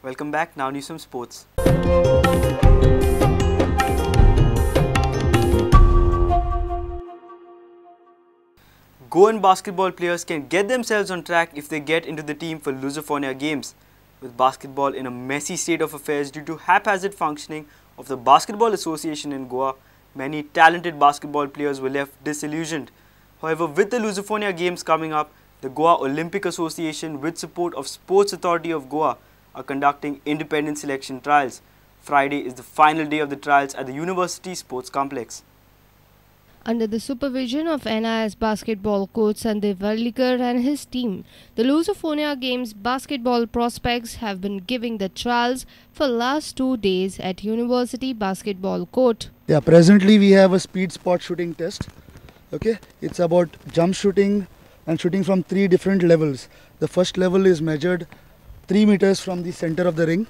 Welcome back. Now news from sports. Goan basketball players can get themselves on track if they get into the team for Lusofonia Games. With basketball in a messy state of affairs due to haphazard functioning of the Basketball Association in Goa, many talented basketball players were left disillusioned. However, with the Lusofonia Games coming up, the Goa Olympic Association, with support of Sports Authority of Goa, are conducting independent selection trials. Friday is the final day of the trials at the University Sports Complex. Under the supervision of NIS basketball coach Sandeep Warlikar and his team, the Lusofonia Games basketball prospects have been giving the trials for last 2 days at University Basketball Court. Yeah, presently we have a speed spot shooting test. Okay, it's about jump shooting and shooting from 3 different levels. The first level is measured 3 meters from the center of the ring.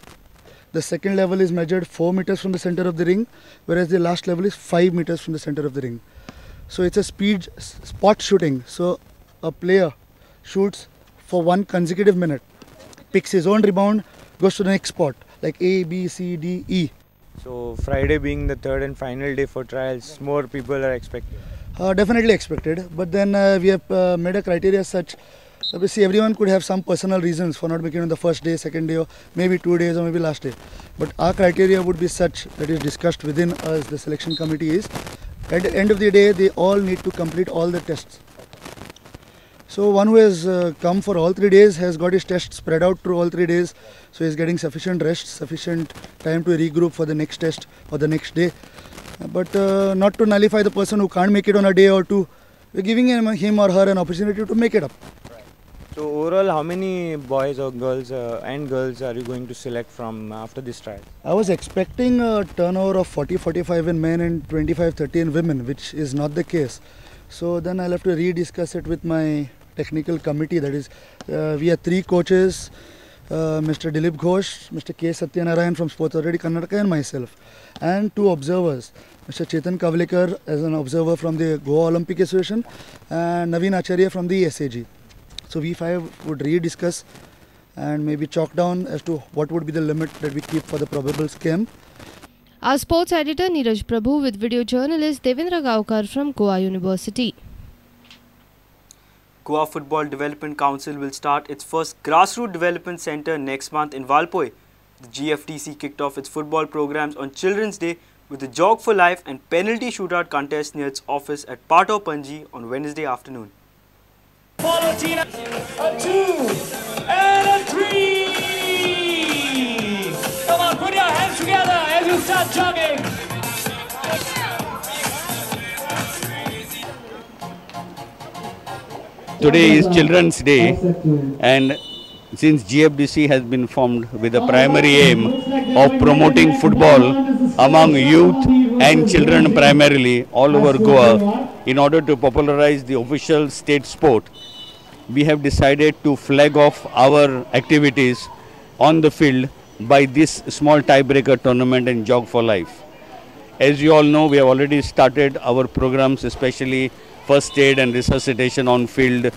The second level is measured 4 meters from the center of the ring, whereas the last level is 5 meters from the center of the ring. So it's a speed spot shooting. So a player shoots for 1 consecutive minute, picks his own rebound, goes to the next spot, like A, B, C, D, E. So Friday being the third and final day for trials, more people are expected. Definitely expected, but then we have made a criteria such. Obviously, everyone could have some personal reasons for not making it on the first day, second day, or maybe 2 days, or maybe last day. But our criteria would be such that is discussed within us, the selection committee is. At the end of the day, they all need to complete all the tests. So one who has come for all 3 days has got his tests spread out through all 3 days. So he is getting sufficient rest, sufficient time to regroup for the next test or the next day. But not to nullify the person who can't make it on a day or two. We're giving him or her an opportunity to make it up. So overall, how many boys or girls and girls are you going to select from after this trial? I was expecting a turnover of 40-45 in men and 25-30 in women, which is not the case. So then I'll have to rediscuss it with my technical committee. That is, we are 3 coaches, Mr. Dilip Ghosh, Mr. K. Satyanarayan from Sports Authority Karnataka and myself, and 2 observers, Mr. Chetan Kavlikar as an observer from the Goa Olympic Association and Naveen Acharya from the SAG. So we 5 would rediscuss and maybe chalk down as to what would be the limit that we keep for the probable scam. Our sports editor Neeraj Prabhu with video journalist Devendra Gaokar from Goa University. Goa Football Development Council will start its first grassroots development centre next month in Valpoi. The GFDC kicked off its football programs on Children's Day with a Jog for Life and penalty shootout contest near its office at Pato Panji on Wednesday afternoon. Follow Tina, a 2 and a 3. Come on, put your hands together as you start jogging. Today is Children's Day, and since GFDC has been formed with the primary aim of promoting football among youth and children primarily all over Goa in order to popularize the official state sport, we have decided to flag off our activities on the field by this small tiebreaker tournament and Jog for Life. As you all know, we have already started our programs, especially first aid and resuscitation on field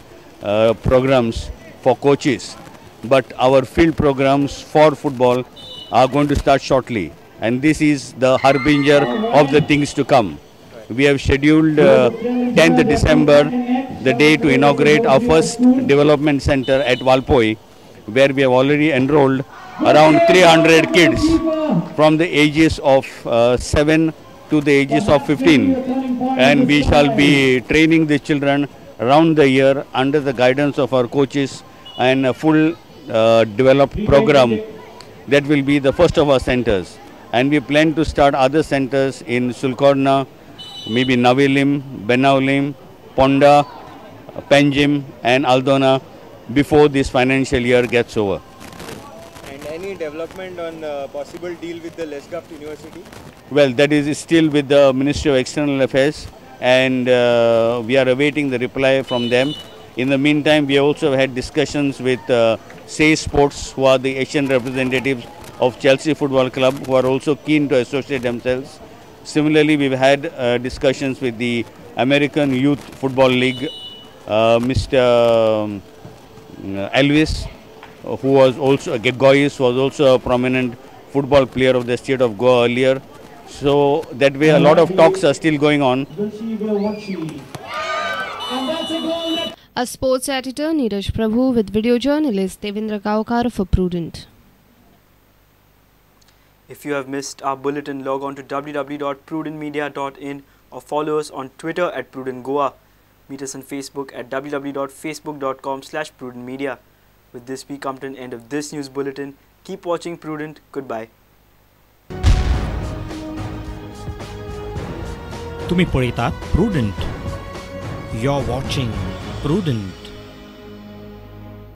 programs for coaches. But our field programs for football are going to start shortly, and this is the harbinger of the things to come. We have scheduled 10th December, the day to inaugurate our first development center at Valpoi, where we have already enrolled around 300 kids from the ages of 7 to the ages of 15. And we shall be training the children around the year under the guidance of our coaches and a full developed program that will be the first of our centers. And we plan to start other centers in Sulkorna, maybe Navilim, Benaulim, Ponda, Panjim and Aldona before this financial year gets over. And any development on possible deal with the Lesgaft University? Well, that is still with the Ministry of External Affairs, and we are awaiting the reply from them. In the meantime, we also had discussions with Say Sports, who are the Asian representatives of Chelsea Football Club, who are also keen to associate themselves. Similarly, we've had discussions with the American Youth Football League, Mr. Elvis, who was also Gois was also a prominent football player of the state of Goa earlier. So that way, a lot of talks are still going on. A sports editor Neeraj Prabhu with video journalist Devendra Gaokar for Prudent. If you have missed our bulletin, log on to www.prudentmedia.in or follow us on Twitter at Prudent Goa. Meet us on Facebook at www.facebook.com/prudentmedia. With this, we come to an end of this news bulletin. Keep watching Prudent. Goodbye. तुम्ही पळयतात Prudent. You're watching Prudent.